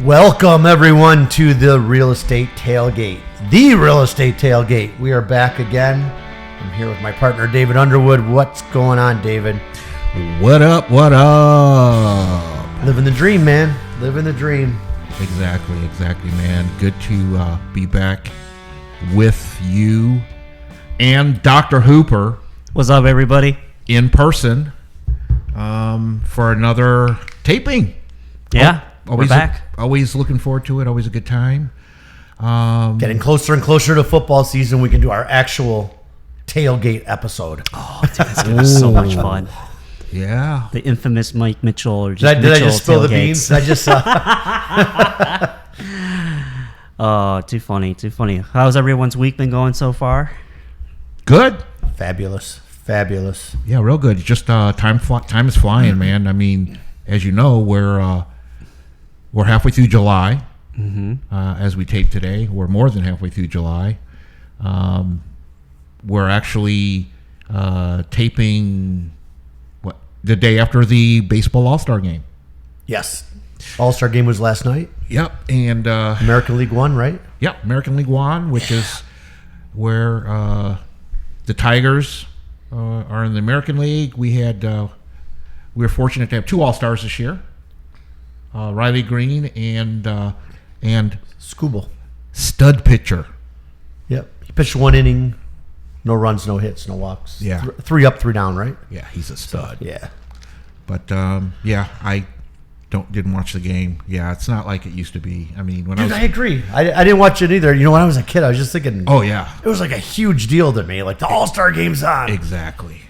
Welcome, everyone, to the Real Estate Tailgate. The Real Estate Tailgate. We are back again. I'm here with my partner, David Underwood. What's going on, David? What up, what up? Living the dream, man. Living the dream. Exactly, man. Good to be back with you and Dr. Hooper. What's up, everybody? In person for another taping. Yeah, we're back. Always looking forward to it. Always a good time. Getting closer and closer to football season, we can do our actual tailgate episode. Oh, dude, that's going to be so much fun. Yeah. The infamous Mike Mitchell or just Did I just spill tailgates. the beans? I just Oh, too funny. How's everyone's week been going so far? Good. Fabulous. Yeah, real good. Just time is flying, man. I mean, as you know, we're halfway through July. As we tape today. We're more than halfway through July. We're actually taping the day after the baseball All Star Game. Yes. All Star Game was last night. Yep, and American League One, right? Yep, American League One, which is where the Tigers are in the American League. We were fortunate to have two All Stars this year, Riley Green and Skubal. stud pitcher. Yep. He pitched one inning, no runs, no hits, no walks. Yeah. Three up, three down, right? Yeah, he's a stud. Yeah. But yeah, I didn't watch the game. Yeah, it's not like it used to be. I mean, when Dude, I agree. I didn't watch it either. You know, when I was a kid, I was just thinking. Oh yeah, it was like a huge deal to me. Like the All Star Game's on. Exactly.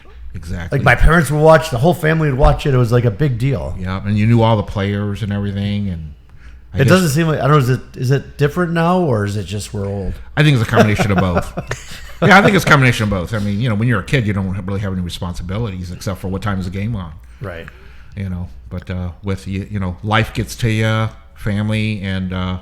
Like my parents would watch. The whole family would watch it. It was like a big deal. Yeah, and you knew all the players and everything, and it doesn't seem like, I don't know. Is it different now, or is it just we're old? I think it's a combination of both. Yeah, I think it's a combination of both. I mean, you know, when you're a kid, you don't really have any responsibilities except for what time is the game on. Right. You know, but with you know, life gets to you, family, and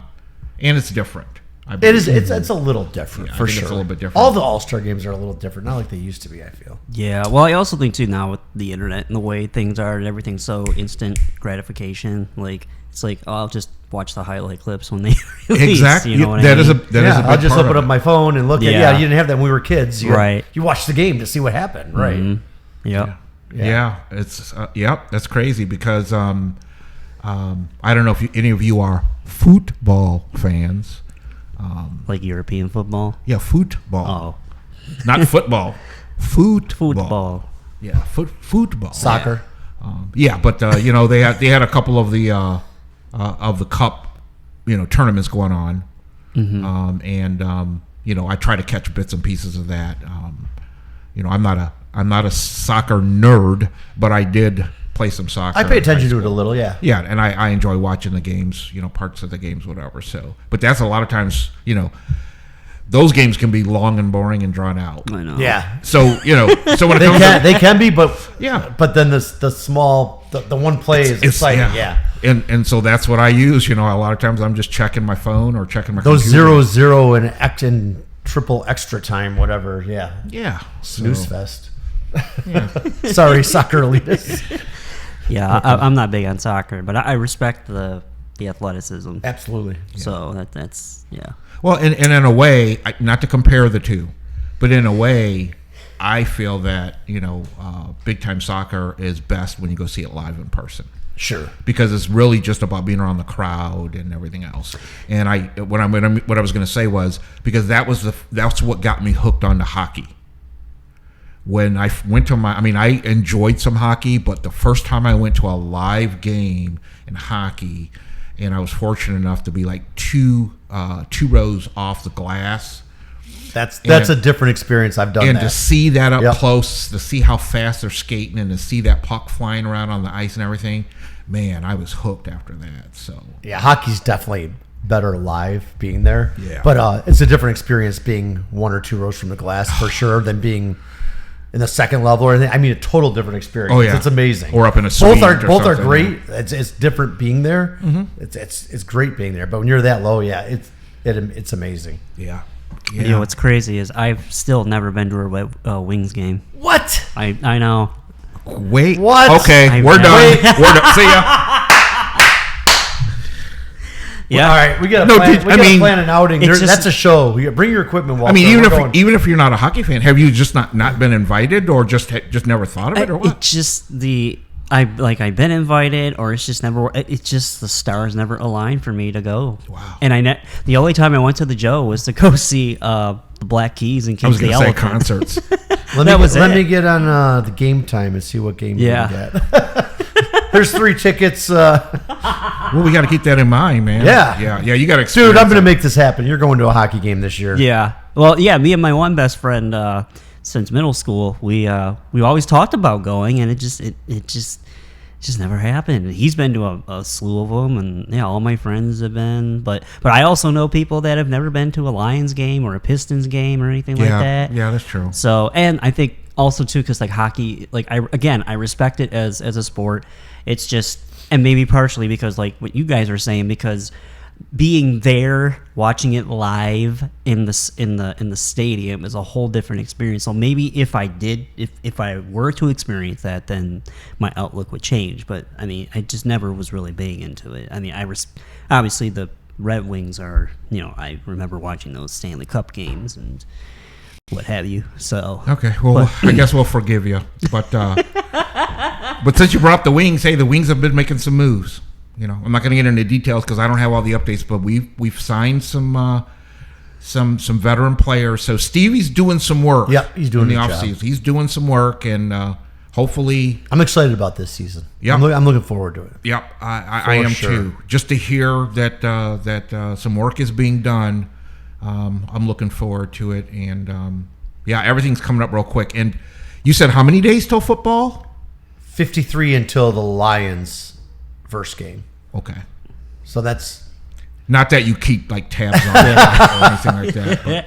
it's different. It is. It's a little different for sure. It's a little bit different. All the All Star games are a little different, not like they used to be. I feel. Yeah, well, I also think too now with the internet and the way things are and everything's so instant gratification. Like it's like I'll just watch the highlight clips when they release. Exactly. You know what that I is mean? a big I'll just part open of up my phone and look at. Yeah. You didn't have that when we were kids. Right. You watched the game to see what happened. Right. Mm-hmm. Yep. Yeah, it's that's crazy because I don't know if any of you are football fans. Like European football. Yeah, football. Oh, Not football. Football. football. Yeah, football. Soccer. Yeah, but you know they had a couple of the cup, you know, tournaments going on, and you know I try to catch bits and pieces of that. You know, I'm not a soccer nerd, but I did play some soccer. I pay attention to it a little. Yeah. Yeah, and I enjoy watching the games, you know, parts of the games, whatever. So, but that's a lot of times, you know, those games can be long and boring and drawn out. I know. Yeah. So, you know, so when it comes they can be, but yeah, but then the small the one play is exciting. Yeah. And so that's what I use. You know, a lot of times I'm just checking my phone or checking my Those computer. 0-0 and triple extra time, whatever. Yeah. Yeah. Snooze fest. Yeah. Sorry, soccer elitists. Yeah, I'm not big on soccer, but I respect the athleticism. Absolutely. So that's yeah. Well, and in a way, not to compare the two, but in a way, I feel that, you know, big time soccer is best when you go see it live in person. Sure. Because it's really just about being around the crowd and everything else. And what I was going to say was because that's what got me hooked onto hockey. When I went to I enjoyed some hockey, but the first time I went to a live game in hockey, and I was fortunate enough to be like two rows off the glass. That's a different experience. I've done and that. to see that up close, to see how fast they're skating, and to see that puck flying around on the ice and everything, man, I was hooked after that. So yeah, hockey's definitely better live being there. Yeah. But it's a different experience being one or two rows from the glass for sure than being in the second level or anything. I mean, a total different experience. Oh yeah, it's amazing. Or up in a suite. Both are great. It's different being there. It's great being there. But when you're that low, yeah, it's amazing. Yeah. You know what's crazy is I've still never been to a Wings game. What? I know. Wait. What? Okay, we're done. We're done. See ya. Yeah. All right, we got No, to plan an outing. it's just- That's a show. Bring your equipment. Walter. I mean, We're going. even if you're not a hockey fan, have you just not been invited, or just never thought of it, or what? It's just I've been invited, or it's just never. It's just the stars never aligned for me to go. Wow. And the only time I went to the Joe was to go see the Black Keys and I was Kings going the to say Elephant. concerts. Let me get on the game time and see what game we can get. There's 3 tickets. Well, we got to keep that in mind, man. Yeah. You got to. Dude, I'm going to make this happen. You're going to a hockey game this year. Yeah. Well, yeah. Me and my one best friend since middle school, we always talked about going, and it just never happened. He's been to a slew of them, and all my friends have been. But I also know people that have never been to a Lions game or a Pistons game or anything like that. Yeah, that's true. So, and I think also too, because like hockey, like I respect it as a sport. It's just, and maybe partially because like what you guys are saying, because being there, watching it live in the stadium is a whole different experience. So maybe if I were to experience that, then my outlook would change. But I mean, I just never was really big into it. I mean, obviously the Red Wings are, I remember watching those Stanley Cup games and what have you. So okay, well, I guess we'll forgive you. But but since you brought up the Wings, hey, the Wings have been making some moves. I'm not going to get into details because I don't have all the updates, but we've signed some veteran players. So Stevie's doing some work. Yep, he's doing in the a off job. season. He's doing some work, and hopefully, I'm excited about this season. Yep. I'm looking forward to it. Yep, I am sure. too. Just to hear that some work is being done, I'm looking forward to it. And everything's coming up real quick. And you said how many days till football? 53 until the Lions' first game. Okay. So that's not that you keep like tabs on it or anything like that. But.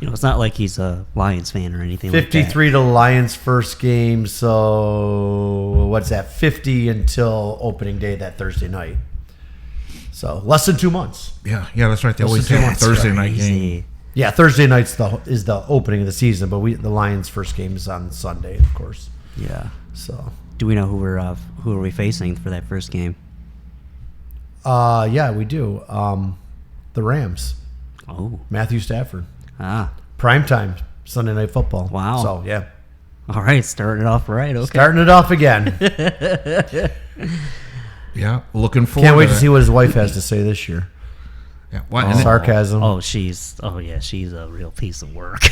It's not like he's a Lions fan or anything like that. 53 to Lions' first game. So what's that? 50 until opening day that Thursday night. So less than 2 months. Yeah, that's right. They Less always than 2 have a months. Thursday night Crazy. game. Yeah, Thursday night's is the opening of the season, but the Lions' first game is on Sunday, of course. Yeah. So Do we know who are we facing for that first game? yeah, we do. The Rams. Oh. Matthew Stafford. Ah. Primetime Sunday Night Football. Wow. So yeah, All right, starting it off right. Okay. starting it off again. Yeah, looking forward. Can't wait to that. see what his wife has to say this year. Yeah, what? And Sarcasm. She's a real piece of work.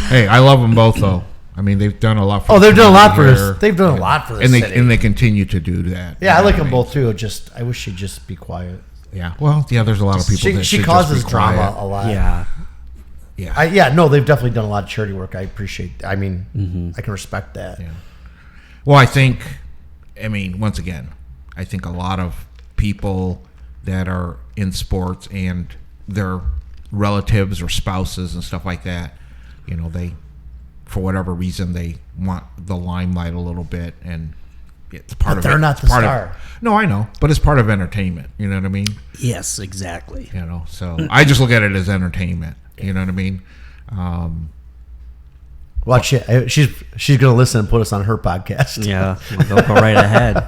hey, I love them both though. I mean, they've done a lot. For They've done a lot for here. this. They've done a lot for this. and city. they continue to do that. Yeah, I like You know them what both too. Just I wish she'd just be quiet. Yeah, well, yeah. There's a lot of people. that She should causes just be drama quiet. a lot. Yeah. Yeah, No, they've definitely done a lot of charity work. I appreciate. I mean, I can respect that. Yeah. Well, I mean, once again, I think a lot of people that are in sports and their relatives or spouses and stuff like that, they, for whatever reason, they want the limelight a little bit, and it's part But of they're it. not It's the part of- star. no, I know, but it's part of entertainment. You know what I mean? Yes, exactly. So I just look at it as entertainment. You know what I mean? Watch it. She's gonna listen and put us on her podcast. Yeah. Go right ahead.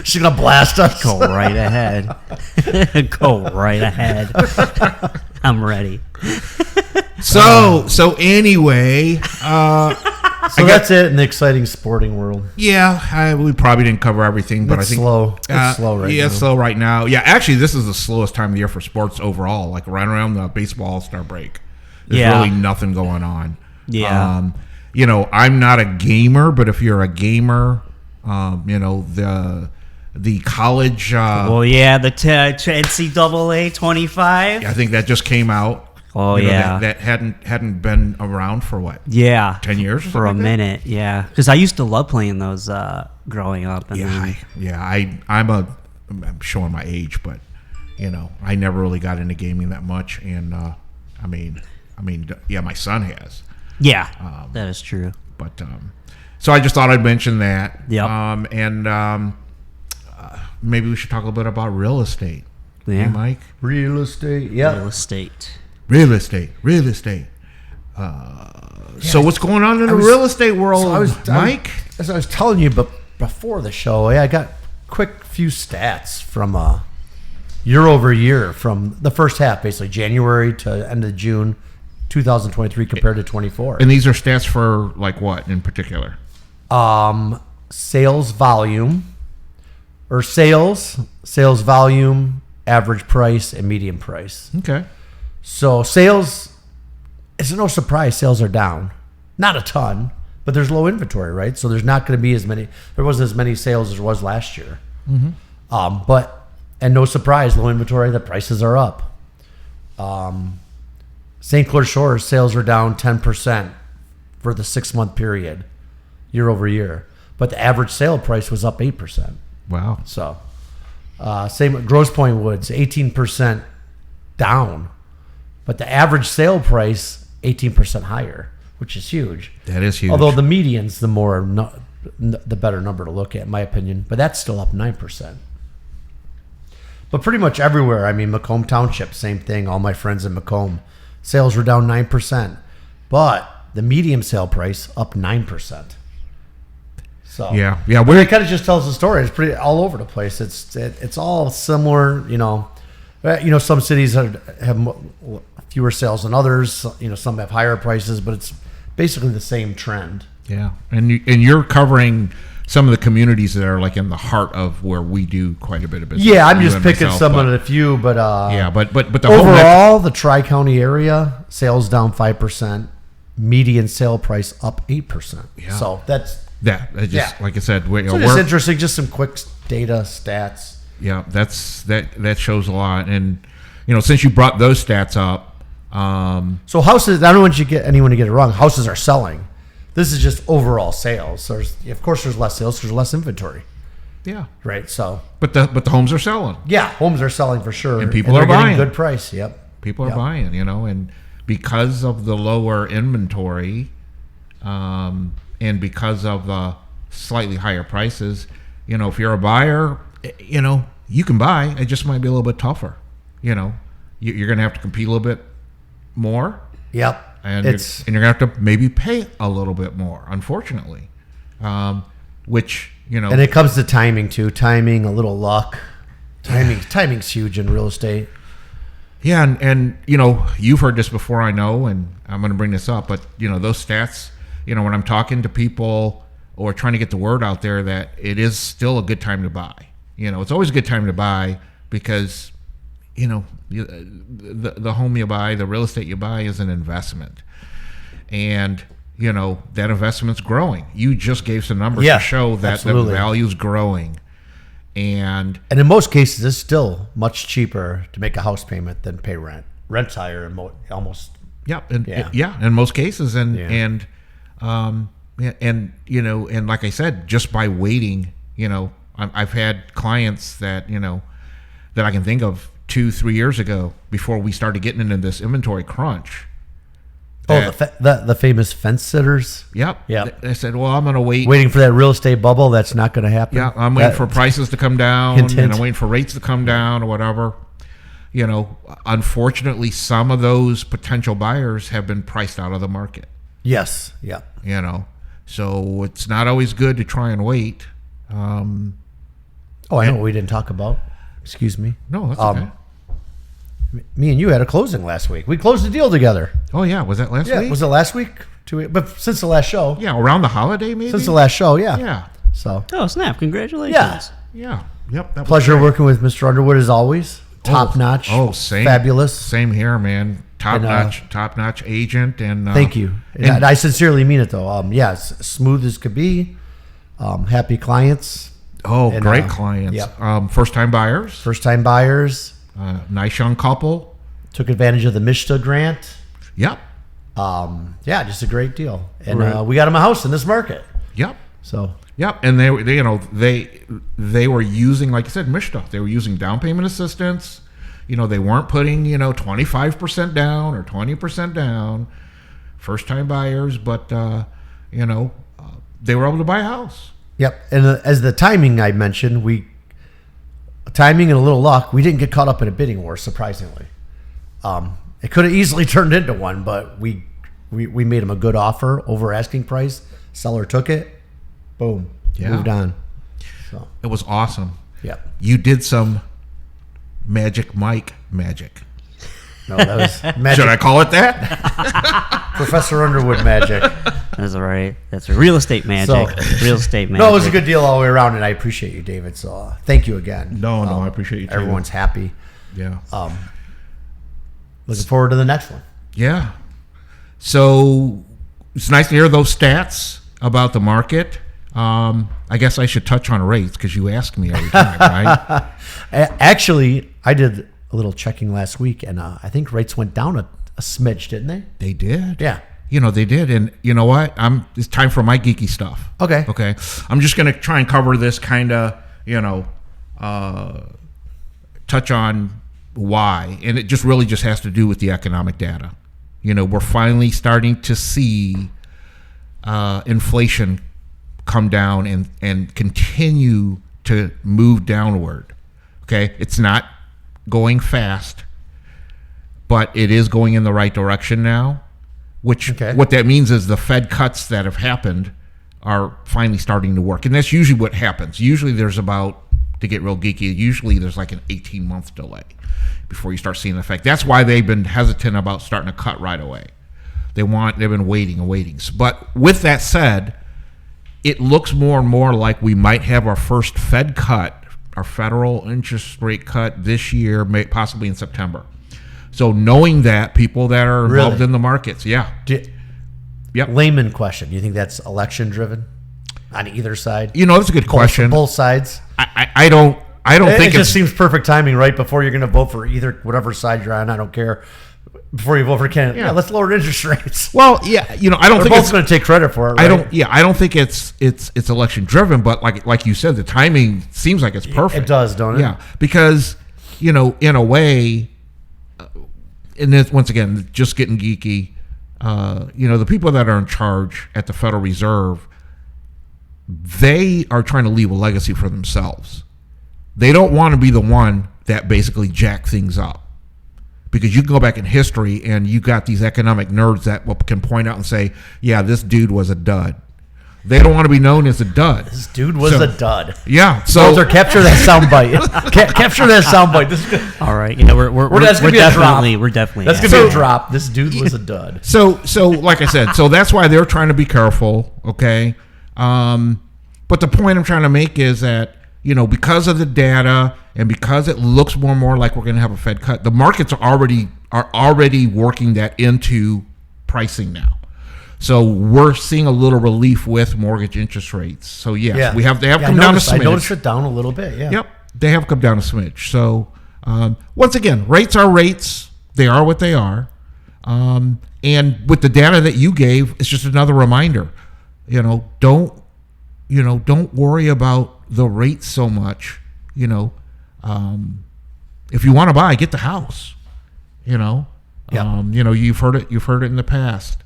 She's gonna blast us. Go right ahead. Go right ahead. I'm ready. So anyway, So that's it in the exciting sporting world. yeah, we probably didn't cover everything, but It's I think slow. It's slow right yeah, now. it's slow right now. Yeah, actually, this is the slowest time of the year for sports overall. Like right around the baseball All Star break, there's Yeah. really nothing going on. Yeah. I'm not a gamer, but if you're a gamer, the college. Well, yeah, the NCAA 25. I think that just came out. Oh, yeah. that hadn't been around for what? Yeah. 10 years or For a something like that? minute, yeah. Because I used to love playing those growing up. And I'm showing my age, but I never really got into gaming that much, and my son has, yeah, that is true. but so I just thought I'd mention that. Yep. Maybe we should talk a little bit about real estate. Yeah. Hey, Mike. Real estate. Yeah. Real estate. Real estate. So what's going on in the real estate world, Mike? As I was telling you, but before the show, I got quick few stats from year over year from the first half, basically January to end of June 2023 compared to 24. And these are stats for like what in particular? Sales volume, or sales volume, average price, and median price. Okay. So sales, it's no surprise sales are down. Not a ton, but there's low inventory, right? So there's not going to be as many. There wasn't as many sales as there was last year. And no surprise, low inventory, the prices are up. St. Clair Shores sales are down 10% for the 6-month period, year over year. But the average sale price was up 8%. Wow. So, same Grosse Pointe Woods, 18% down, but the average sale price 18% higher, which is huge. That is huge. Although the median's the better number to look at, in my opinion, but that's still up 9%. But pretty much everywhere, I mean, Macomb Township, same thing. All my friends in Macomb, sales were down 9%, but the median sale price up 9%. So yeah. It kind of just tells the story. It's pretty all over the place. It's all similar. Some cities have fewer sales than others. Some have higher prices, but it's basically the same trend. Yeah, and you're covering some of the communities that are like in the heart of where we do quite a bit of business. Yeah, I'm just picking some of the few, but but the overall, the Tri-County area sales down 5%, median sale price up 8%. Yeah. So that's. Like I said, so just interesting. Just some quick data stats. Yeah, that shows a lot, and since you brought those stats up, so houses. I don't want you to get anyone to get it wrong. Houses are selling. This is just overall sales. So of course, there's less sales. There's less inventory. Yeah. Right. So. But the homes are selling. Yeah, homes are selling for sure, and people are buying. Getting good price. Yep. People are buying. And because of the lower inventory, and because of the slightly higher prices, if you're a buyer, you can buy. It just might be a little bit tougher. You're going to have to compete a little bit more. Yep. And you're going to have to maybe pay a little bit more, unfortunately. Which, And it comes to timing, too. Timing, a little luck. Timing's huge in real estate. Yeah, and you've heard this before, I know, and I'm going to bring this up, but, those stats, when I'm talking to people or trying to get the word out there that it is still a good time to buy. It's always a good time to buy because, the home you buy, the real estate you buy is an investment. And, that investment's growing. You just gave some numbers to show that absolutely. The value's growing. And in most cases, it's still much cheaper to make a house payment than pay rent. Rent's higher in almost. Yeah, in most cases. And like I said, just by waiting, I've had clients that that I can think of 2-3 years ago before we started getting into this inventory crunch. The famous fence sitters. Yep. They said, "Well, I'm going to waiting for that real estate bubble. That's not going to happen." Yeah, I'm waiting for prices to come down, and I'm waiting for rates to come down, or whatever. Unfortunately, some of those potential buyers have been priced out of the market. Yes. Yeah. So it's not always good to try and wait. I know what we didn't talk about. Excuse me. No, that's okay. Me and you had a closing last week. We closed the deal together. Oh, yeah. Was that last week? Was it last week? 2 weeks? But since the last show. Yeah, around the holiday, maybe? Since the last show, yeah. Yeah. So. Oh, snap. Congratulations. Yeah. Yep. That Pleasure working with Mr. Underwood as always. Top notch. Oh, same. Fabulous. Same here, man. Top notch agent. And thank you. And I sincerely mean it, though. Smooth as could be. Happy clients. Oh, and, great clients. Yep. First-time buyers. Nice young couple. Took advantage of the MSHDA grant. Yep. Just a great deal. And we got them a house in this market. Yep. So. Yep. And they were using, like I said, MSHDA. They were using down payment assistance. They weren't putting 25% down or 20% down. First-time buyers, but they were able to buy a house. Yep. And as the timing I mentioned, timing and a little luck, we didn't get caught up in a bidding war, surprisingly. It could have easily turned into one, but we made them a good offer over asking price. Seller took it. Boom. Moved on. So It was awesome. yeah. You did some Magic Mike magic. No, that was magic. Should I call it that? Professor Underwood magic. That's all right. That's real estate magic. Real estate magic. No, it was a good deal all the way around, and I appreciate you, David. So thank you again. No, I appreciate you too. Everyone's happy. Yeah. Looking forward to the next one. Yeah. So it's nice to hear those stats about the market. I guess I should touch on rates because you ask me every time, right? Actually, I did a little checking last week, and I think rates went down a smidge, didn't they? They did. Yeah. They did. And you know what? It's time for my geeky stuff. Okay. Okay. I'm just going to try and cover this kind of, touch on why. And it just really just has to do with the economic data. We're finally starting to see inflation come down and continue to move downward. Okay. It's not going fast, but it is going in the right direction now. What that means is the Fed cuts that have happened are finally starting to work. And that's usually what happens. Usually there's to get real geeky, usually there's like an 18-month delay before you start seeing the effect. That's why they've been hesitant about starting to cut right away. They've been waiting and waiting. But with that said, it looks more and more like we might have our first Fed cut, our federal interest rate cut this year, possibly in September. So knowing that, people that are involved in the markets, yeah. Yep. Layman question. Do you think that's election driven on either side? That's a good question. Both sides. I don't think it just seems perfect timing right before you're going to vote for whatever side you're on. I don't care. Before you vote for Canada, let's lower interest rates. Well, yeah, I don't think both going to take credit for it. Right? I don't think it's election driven, but like you said, the timing seems like it's perfect. It does, don't it? Yeah, because in a way. And then once again, just getting geeky, the people that are in charge at the Federal Reserve, they are trying to leave a legacy for themselves. They don't want to be the one that basically jack things up. Because you can go back in history and you got these economic nerds that can point out and say, yeah, this dude was a dud. They don't want to be known as a dud. This dude was a dud. Yeah. So capture that soundbite. Capture that soundbite. This is good. All right. We're definitely. That's gonna be a drop. This dude was a dud. So like I said, so that's why they're trying to be careful. Okay. But the point I'm trying to make is that because of the data and because it looks more and more like we're going to have a Fed cut, the markets are already working that into pricing now. So we're seeing a little relief with mortgage interest rates. So yes, they have come down a smidge. I noticed it down a little bit. Yeah. Yep, they have come down a smidge. So once again, rates are rates. They are what they are. And with the data that you gave, it's just another reminder. Don't worry about the rate so much. If you want to buy, get the house. You've heard it in the past.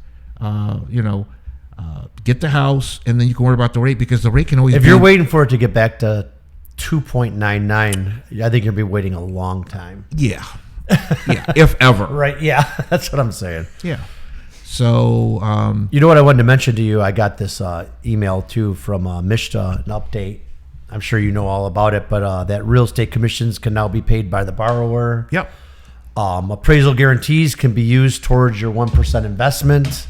Get the house, and then you can worry about the rate because the rate can always. If you're waiting for it to get back to 2.99, I think you'll be waiting a long time. Yeah, if ever. Right? Yeah, that's what I'm saying. Yeah. So, you know what I wanted to mention to you? I got this email too from MSHDA, an update. I'm sure you know all about it, but that real estate commissions can now be paid by the borrower. Yep. Appraisal guarantees can be used towards your 1% investment,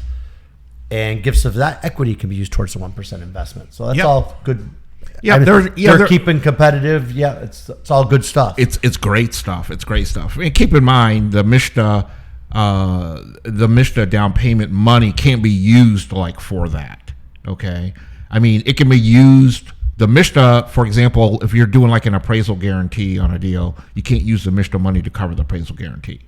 and gifts of that equity can be used towards the 1% investment. So that's all good. Yeah, they're keeping competitive. Yeah, it's all good stuff. It's great stuff. It's great stuff. I mean, keep in mind the MSHDA down payment money can't be used like for that. Okay, I mean it can be used. The MSHDA, for example, if you're doing like an appraisal guarantee on a deal, you can't use the MSHDA money to cover the appraisal guarantee.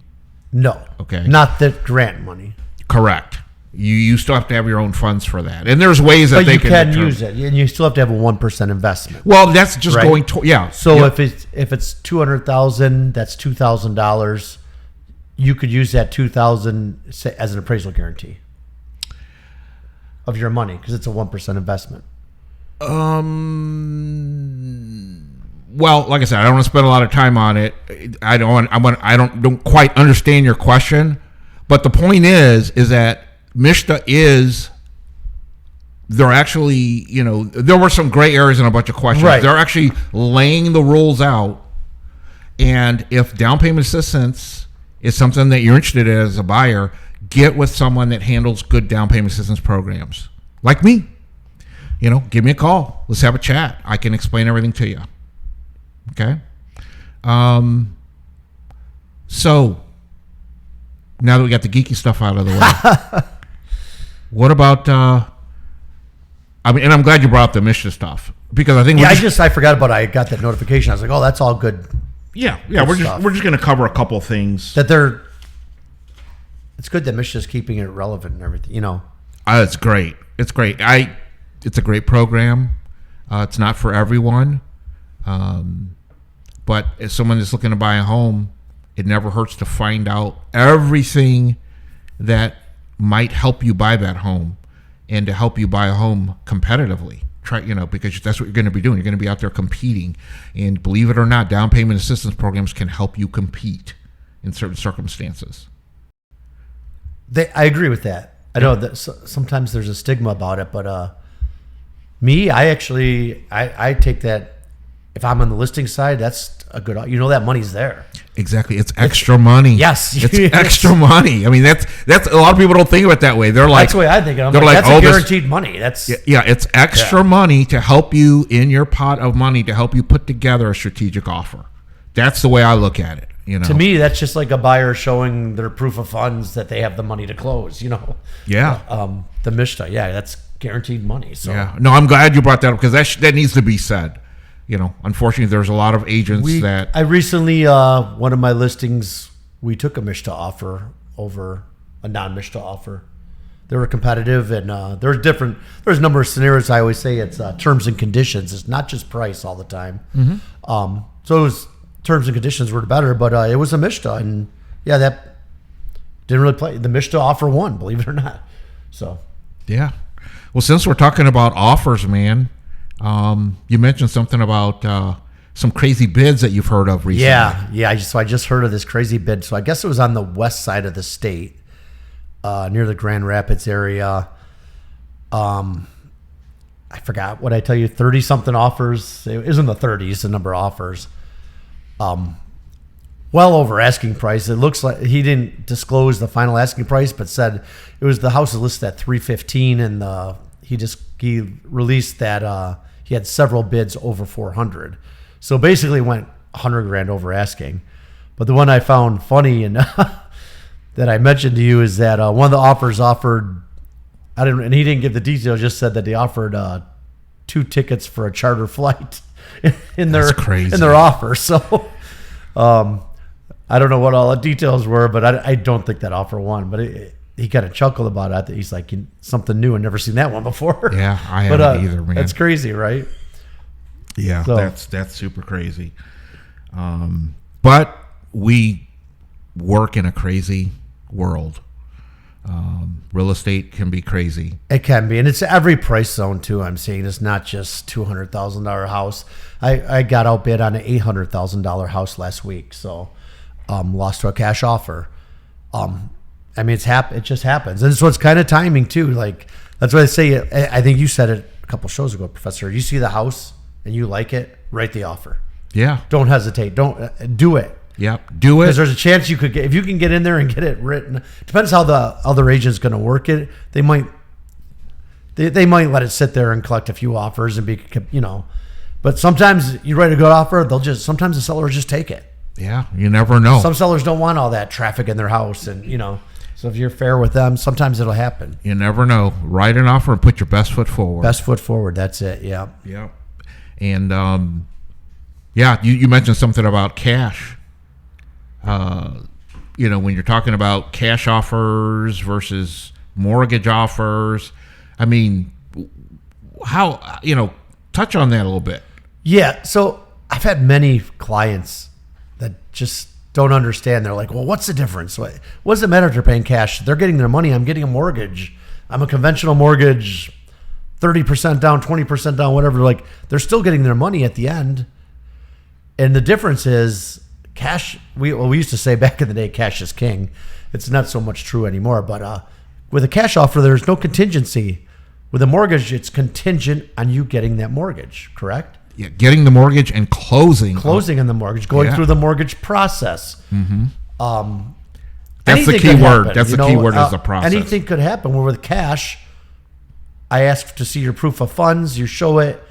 No. Okay. Not the grant money. Correct. You still have to have your own funds for that, and there's ways that they can. But you can use it, and you still have to have a 1% investment. Well, that's just going to So if it's $200,000, that's $2,000. You could use that $2,000 as an appraisal guarantee of your money because it's a 1% investment. Well, like I said, I don't want to spend a lot of time on it. I don't quite understand your question, but the point is that MSHDA is they're actually, there were some gray areas and a bunch of questions. Right. They're actually laying the rules out. And if down payment assistance is something that you're interested in as a buyer, get with someone that handles good down payment assistance programs. Like me. Give me a call. Let's have a chat. I can explain everything to you. Okay? So, now that we got the geeky stuff out of the way, what about... and I'm glad you brought up the MSHDA stuff, because I think... I forgot about it. I got that notification. I was like, oh, that's all good. Yeah. We're just going to cover a couple of things. It's good that MSHDA's keeping it relevant and everything, It's great. It's great. It's a great program. It's not for everyone. But if someone is looking to buy a home, it never hurts to find out everything that might help you buy that home and to help you buy a home competitively. Because that's what you're going to be doing. You're going to be out there competing. And believe it or not, down payment assistance programs can help you compete in certain circumstances. I agree with that. I know that sometimes there's a stigma about it, but I take that. If I'm on the listing side, that's a good. That money's there. Exactly, it's extra money. Yes, it's extra money. I mean, that's a lot of people don't think of it that way. They're like, that's the way I think of it. That's guaranteed money. That's it's extra money to help you in your pot of money to help you put together a strategic offer. That's the way I look at it. To me, that's just like a buyer showing their proof of funds that they have the money to close. Yeah. The MSHDA, that's guaranteed money. So no, I'm glad you brought that up, because that needs to be said. Unfortunately, there's a lot of agents I recently, one of my listings, we took a MSHDA offer over a non-MSHDA offer. They were competitive, and there's a number of scenarios. I always say it's terms and conditions. It's not just price all the time. Mm-hmm. So it was terms and conditions were better, but it was a MSHDA, and that didn't really play. The MSHDA offer won, believe it or not. So yeah. Well, since we're talking about offers, man, you mentioned something about some crazy bids that you've heard of recently. Yeah. So I just heard of this crazy bid. So I guess it was on the west side of the state, near the Grand Rapids area. I forgot what I tell you. 30-something offers. It was in the 30s. The number of offers. Well over asking price. It looks like he didn't disclose the final asking price, but said it was the house is listed at $315, and he released that he had several bids over $400. So basically went $100,000 over asking. But the one I found funny and that I mentioned to you is that one of the offers offered, and he didn't give the details, just said that they offered 2 tickets for a charter flight in their offer. So I don't know what all the details were, but I don't think that offer won. But he kind of chuckled about it. He's like, something new. I've never seen that one before. Yeah, I haven't either, man. That's crazy, right? Yeah, so, that's super crazy. But we work in a crazy world. Real estate can be crazy. It can be, and it's every price zone too. I'm seeing it's not just $200,000 house. I got outbid on an $800,000 house last week, so lost to a cash offer. I mean, it just happens, and so it's kind of timing too. Like that's what I say. I think you said it a couple shows ago, Professor. You see the house and you like it, write the offer. Yeah. Don't hesitate. Don't do it. Yep. Do it. Because there's a chance you could get, if you can get in there and get it written. Depends how the other agent's going to work it. They might let it sit there and collect a few offers and be, But sometimes you write a good offer, sometimes the seller will just take it. Yeah, you never know. Some sellers don't want all that traffic in their house, and so if you're fair with them, sometimes it'll happen. You never know. Write an offer and put your best foot forward. Best foot forward. That's it. Yeah. Yeah. And you mentioned something about cash. When you're talking about cash offers versus mortgage offers, I mean, how touch on that a little bit. Yeah. So I've had many clients that just don't understand. They're like, well, what's the difference? What does it matter if they're paying cash? They're getting their money. I'm getting a mortgage. I'm a conventional mortgage, 30% down, 20% down, whatever. Like, they're still getting their money at the end. And the difference is cash. We used to say back in the day, cash is king. It's not so much true anymore. But with a cash offer, there's no contingency. With a mortgage, it's contingent on you getting that mortgage, correct? Yeah, getting the mortgage and closing on the mortgage, going through the mortgage process. That's the key word. That's the key word is the process. Anything could happen. Where with cash, I ask to see your proof of funds. You show it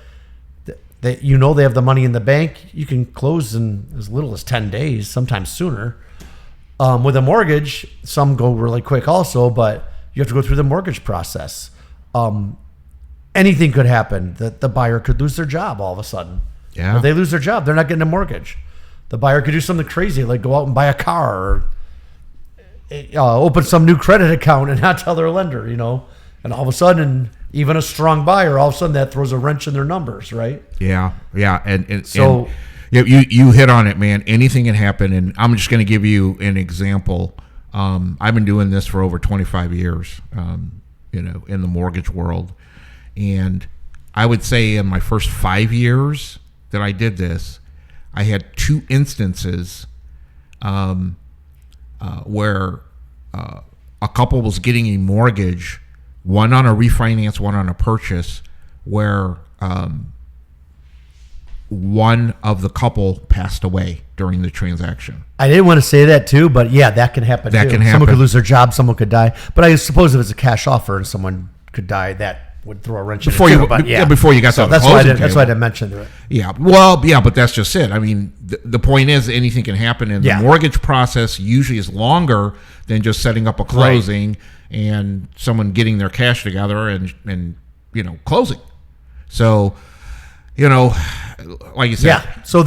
that they have the money in the bank. You can close in as little as 10 days, sometimes sooner. With a mortgage, some go really quick also, but you have to go through the mortgage process. Anything could happen. The buyer could lose their job all of a sudden. Yeah. If they lose their job, they're not getting a mortgage. The buyer could do something crazy, like go out and buy a car or open some new credit account and not tell their lender, And all of a sudden, even a strong buyer, all of a sudden that throws a wrench in their numbers, right? Yeah. And so you hit on it, man. Anything can happen. And I'm just going to give you an example. I've been doing this for over 25 years, in the mortgage world. And I would say in my first 5 years that I did this, I had 2 instances where a couple was getting a mortgage, one on a refinance, one on a purchase, where one of the couple passed away during the transaction. I didn't want to say that too, but yeah, that can happen too. Someone could lose their job, someone could die. But I suppose if it's a cash offer and someone could die, that would throw a wrench before in it you. too, but before you got to the that's closing why that's why I didn't mention it. Yeah, well, yeah, but that's just it. I mean, the point is anything can happen, and the mortgage process usually is longer than just setting up a closing and someone getting their cash together and closing. So, like you said, So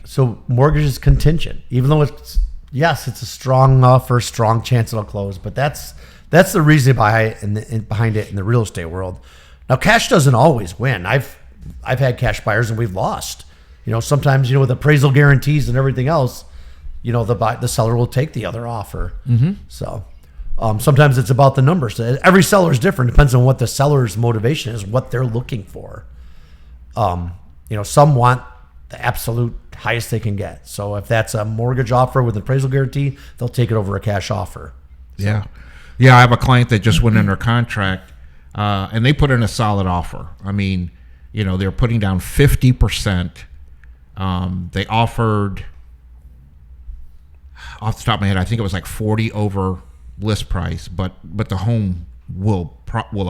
so mortgage is contingent, even though it's a strong offer, strong chance it'll close, but that's the reason behind it in the real estate world. Now, cash doesn't always win. I've had cash buyers and we've lost. Sometimes with appraisal guarantees and everything else, the seller will take the other offer. Mm-hmm. So sometimes it's about the numbers. Every seller is different. Depends on what the seller's motivation is, what they're looking for. Some want the absolute highest they can get. So if that's a mortgage offer with an appraisal guarantee, they'll take it over a cash offer. So. Yeah, I have a client that just went under contract, and they put in a solid offer. I mean, they're putting down 50%. They offered, off the top of my head, I think it was like 40 over list price, but the home will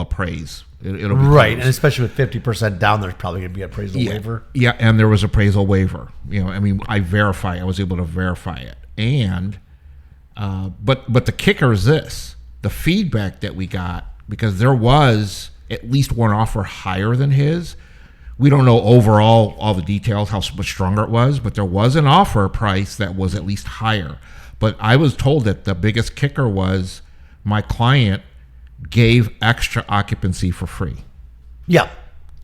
appraise. It'll be right, closed. And especially with 50% down, there's probably going to be appraisal waiver. Yeah, and there was appraisal waiver. I was able to verify it, and but the kicker is this. The feedback that we got, because there was at least one offer higher than his. We don't know overall all the details, how much stronger it was, but there was an offer price that was at least higher. But I was told that the biggest kicker was my client gave extra occupancy for free. Yeah.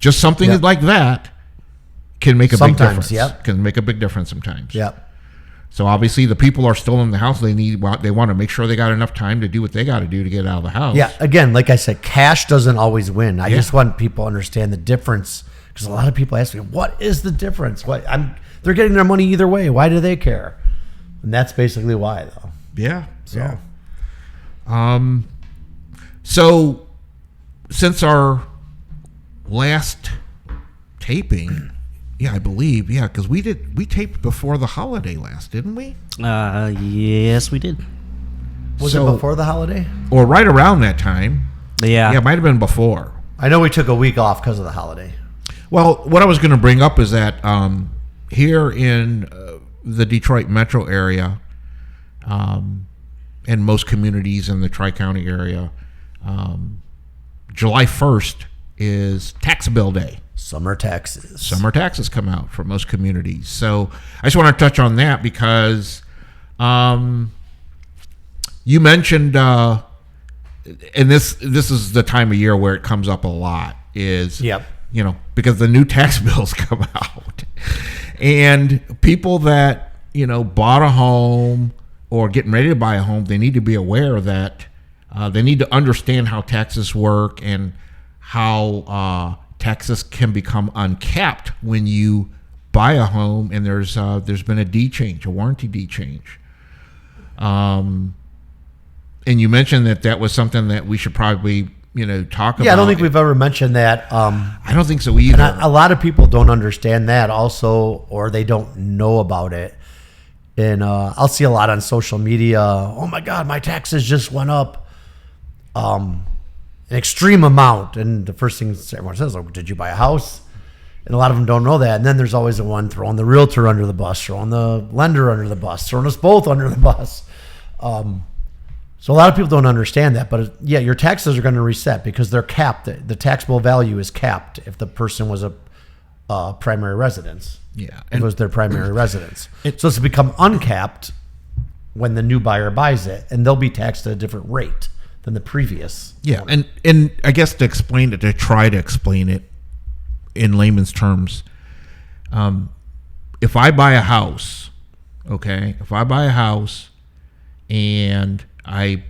Just something like that can make a big difference. Yeah. Can make a big difference sometimes. Yeah. So obviously the people are still in the house. They want to make sure they got enough time to do what they got to do to get out of the house. Yeah. Again, like I said, cash doesn't always win. I just want people to understand the difference, because a lot of people ask me, "What is the difference? They're getting their money either way. Why do they care?" And that's basically why, though. Yeah. So. Yeah. So since our last taping. Yeah, I believe. Yeah, because we taped before the holiday last, didn't we? Yes, we did. Was it before the holiday? Or right around that time. Yeah. Yeah, it might have been before. I know we took a week off because of the holiday. Well, what I was going to bring up is that here in the Detroit metro area, and most communities in the Tri-County area, July 1st is tax bill day. Summer taxes. Summer taxes come out for most communities. So I just want to touch on that because you mentioned, and this is the time of year where it comes up a lot, is, because the new tax bills come out. And people that, bought a home or getting ready to buy a home, they need to be aware that they need to understand how taxes work and how taxes can become uncapped when you buy a home and there's been a deed change, a warranty deed change. And you mentioned that was something that we should probably, talk about. Yeah, I don't think we've ever mentioned that. I don't think so either. And a lot of people don't understand that also, or they don't know about it. And I'll see a lot on social media. Oh my God, my taxes just went up an extreme amount. And the first thing everyone says, oh, did you buy a house? And a lot of them don't know that. And then there's always the one throwing the realtor under the bus, throwing the lender under the bus, throwing us both under the bus. So a lot of people don't understand that. But yeah, your taxes are going to reset because they're capped. The taxable value is capped if the person was a primary residence. Yeah. It was their primary residence. So it's become uncapped when the new buyer buys it, and they'll be taxed at a different rate than the previous. Yeah. And I guess to try to explain it in layman's terms, if I buy a house, and I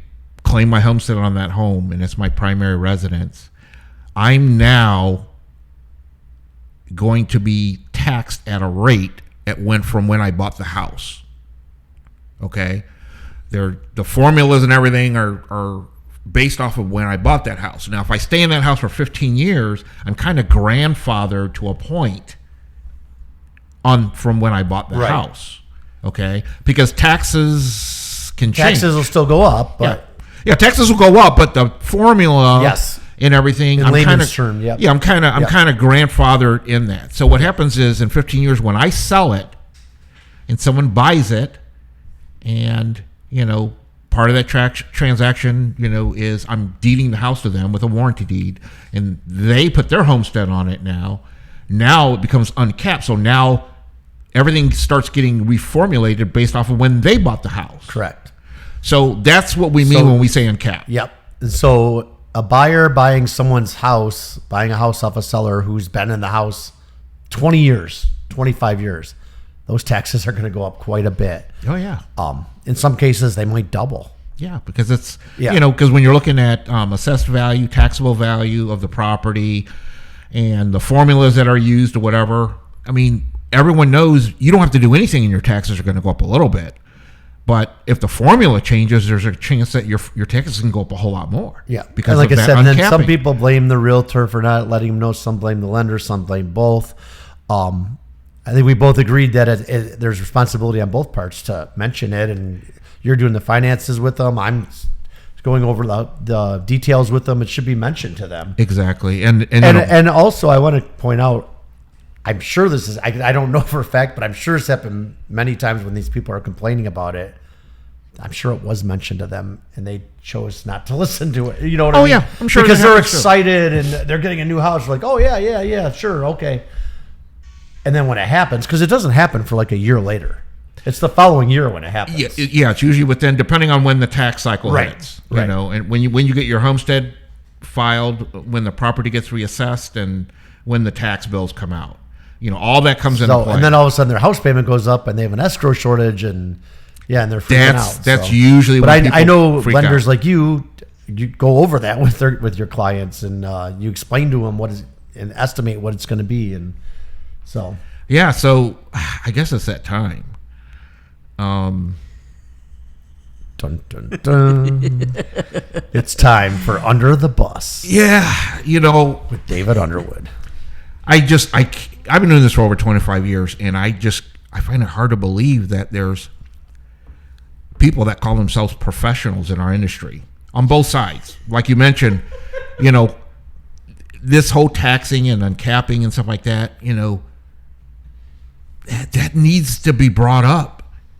claim my homestead on that home and it's my primary residence, I'm now going to be taxed at a rate from when I bought the house. Okay? The formulas and everything are based off of when I bought that house. Now, if I stay in that house for 15 years, I'm kind of grandfathered to a point from when I bought the house. Okay? Because taxes can change. Taxes will still go up, but yeah, taxes will go up, but the formula and everything, I'm kind of I'm kind of grandfathered in that. So what happens is in 15 years when I sell it and someone buys it, and part of that transaction, is I'm deeding the house to them with a warranty deed, and they put their homestead on it now. Now it becomes uncapped. So now everything starts getting reformulated based off of when they bought the house. Correct. So that's what we mean when we say uncapped. Yep. So a buyer buying someone's house, buying a house off a seller who's been in the house 20 years, 25 years, those taxes are going to go up quite a bit. Oh, yeah. In some cases, they might double. Yeah, because it's, because when you're looking at assessed value, taxable value of the property, and the formulas that are used or whatever, I mean, everyone knows you don't have to do anything and your taxes are going to go up a little bit. But if the formula changes, there's a chance that your taxes can go up a whole lot more. Yeah, because like of I that said, and then some uncapping. people blame the realtor for not letting them know. Some blame the lender. Some blame both. I think we both agreed that there's responsibility on both parts to mention it. And you're doing the finances with them. I'm going over the details with them. It should be mentioned to them. Exactly. And also, I want to point out, I'm sure this is, I don't know for a fact, but I'm sure it's happened many times when these people are complaining about it. I'm sure it was mentioned to them and they chose not to listen to it. You know what I mean? Oh, yeah. I'm sure. Because they're excited and they're getting a new house. They're like, oh, yeah, sure, okay. And then when it happens, because it doesn't happen for like a year later. It's the following year when it happens. Yeah, it's usually within, depending on when the tax cycle hits. You know, and when you get your homestead filed, when the property gets reassessed, and when the tax bills come out. All that comes into play. And then all of a sudden their house payment goes up and they have an escrow shortage and they're freaking out. That's usually but when people I know freak lenders out. like you go over that with your clients and you explain to them and estimate what it's going to be. And so. Yeah, so I guess it's that time. Dun, dun, dun. It's time for Under the Bus. Yeah, with David Underwood. I've been doing this for over 25 years, and I find it hard to believe that there's people that call themselves professionals in our industry on both sides. Like you mentioned, this whole taxing and uncapping and stuff like that, that needs to be brought up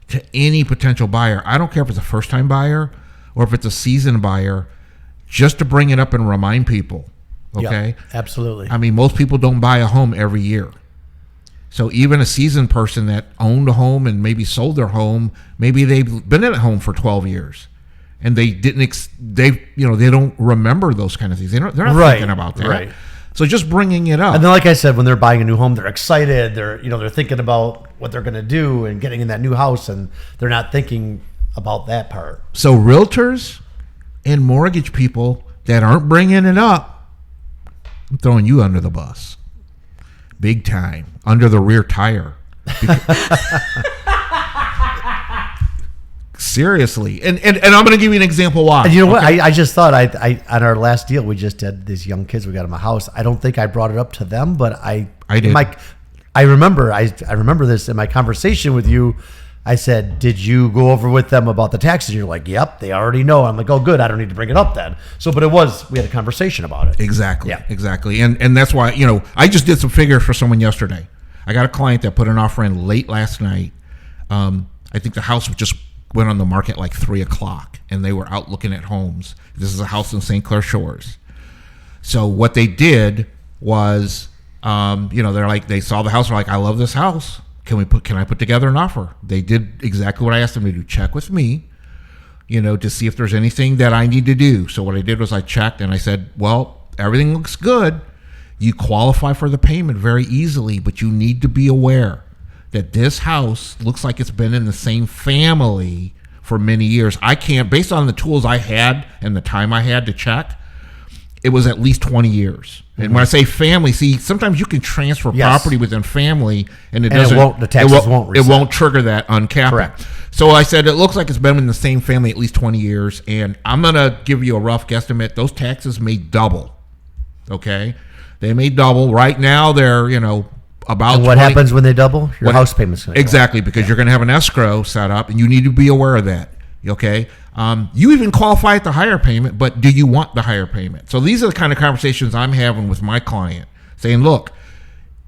to any potential buyer. I don't care if it's a first-time buyer or if it's a seasoned buyer, just to bring it up and remind people. Okay? Yep, absolutely. I mean, most people don't buy a home every year. So even a seasoned person that owned a home and maybe sold their home, maybe they've been in a home for 12 years and they they don't remember those kind of things. They're not thinking about that. Right. So just bringing it up. And then, like I said, when they're buying a new home, they're excited. They're thinking about what they're going to do and getting in that new house, and they're not thinking about that part. So realtors and mortgage people that aren't bringing it up, I'm throwing you under the bus. Big time. Under the rear tire. seriously. And I'm going to give you an example why. And you know what? I just thought I on our last deal we just had these young kids we got in my house. I don't think I brought it up to them, but I did. I remember this in my conversation with you. I said, "Did you go over with them about the taxes?" You're like, "Yep, they already know." I'm like, "Oh, good. I don't need to bring it up then." So, but we had a conversation about it. Exactly. Yeah. Exactly. And that's why, I just did some figures for someone yesterday. I got a client that put an offer in late last night. I think the house just went on the market like 3:00, and they were out looking at homes. This is a house in St. Clair Shores. So what they did was, they're like, they saw the house. They're like, "I love this house. Can I put together an offer?" They did exactly what I asked them to do. Check with me, to see if there's anything that I need to do. So what I did was I checked and I said, well, everything looks good. You qualify for the payment very easily, but you need to be aware that this house looks like it's been in the same family for many years. I can't, based on the tools I had and the time I had to check, it was at least 20 years. And when I say family, see, sometimes you can transfer property within family, and it doesn't. The taxes won't reset. It won't trigger that uncapping. Correct. So I said it looks like it's been in the same family at least 20 years, and I'm gonna give you a rough guesstimate. Those taxes may double. Okay, they may double. Right now, they're about. And what 20, happens when they double? Your house payment's going to exactly because you're going to have an escrow set up, and you need to be aware of that. Okay. You even qualify at the higher payment, but do you want the higher payment? So these are the kind of conversations I'm having with my client, saying, look,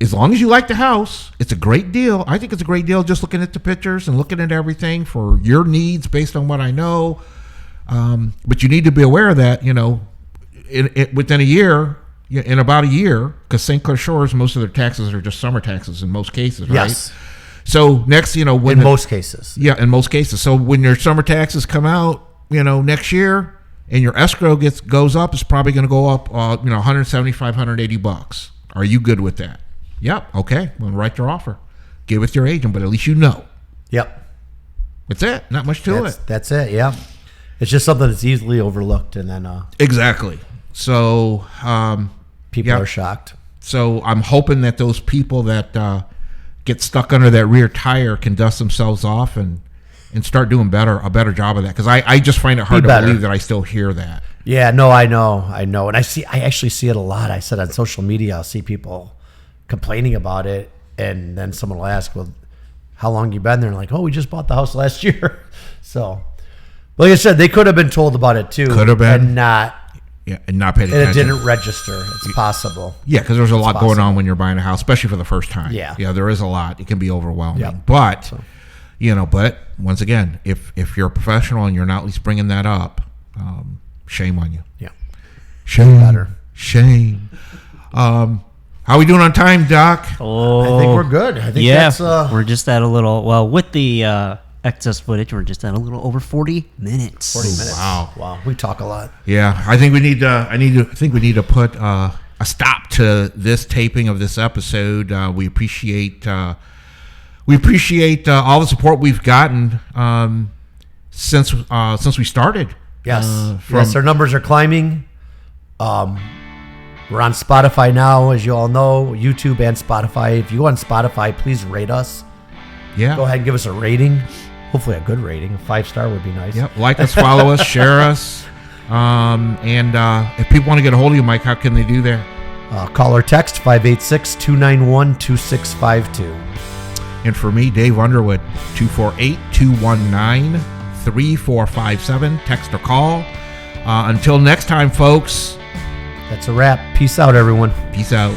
as long as you like the house, it's a great deal. I think it's a great deal just looking at the pictures and looking at everything for your needs based on what I know. But you need to be aware of that, within a year, in about a year, because St. Clair Shores, most of their taxes are just summer taxes in most cases, right? Yes. So next, when most cases. Yeah, in most cases. So when your summer taxes come out, next year, and your escrow goes up, it's probably going to go up, $175, $180. Are you good with that? Yep. Okay. Well, write your offer. Get with your agent, but at least you know. Yep. That's it. Not much to it. That's it. Yeah. It's just something that's easily overlooked, and then exactly. So people are shocked. So I'm hoping that those people that get stuck under that rear tire can dust themselves off and start doing a better job of that, because I just find it hard to believe that I still hear that. Yeah, no, I know, and I actually see it a lot. I said on social media, I'll see people complaining about it, and then someone will ask, "Well, how long you been there?" And like, "Oh, we just bought the house last year." So, like I said, they could have been told about it too, could have been, and not. Yeah, and not paid attention. And it didn't register. It's possible. Yeah, because there's a lot going on when you're buying a house, especially for the first time. Yeah. Yeah, there is a lot. It can be overwhelming. Yeah. But, but once again, if you're a professional and you're not at least bringing that up, shame on you. Yeah. Shame. Better. Shame. How are we doing on time, Doc? Oh, I think we're good. I think that's... we're just at a little... Well, with the... excess footage, we're just at a little over 40 minutes. 40 minutes. Wow. We talk a lot. Yeah, I think we need to put a stop to this taping of this episode. We appreciate all the support we've gotten since we started. Yes. Yes, our numbers are climbing. We're on Spotify now, as you all know, YouTube and Spotify. If you go on Spotify, please rate us. Yeah. Go ahead and give us a rating. Hopefully a good rating. A 5-star would be nice. Yep. Like us, follow us, share us. And if people want to get a hold of you, Mike, how can they do that? Call or text 586-291-2652. And for me, Dave Underwood, 248-219-3457. Text or call. Until next time, folks. That's a wrap. Peace out, everyone. Peace out.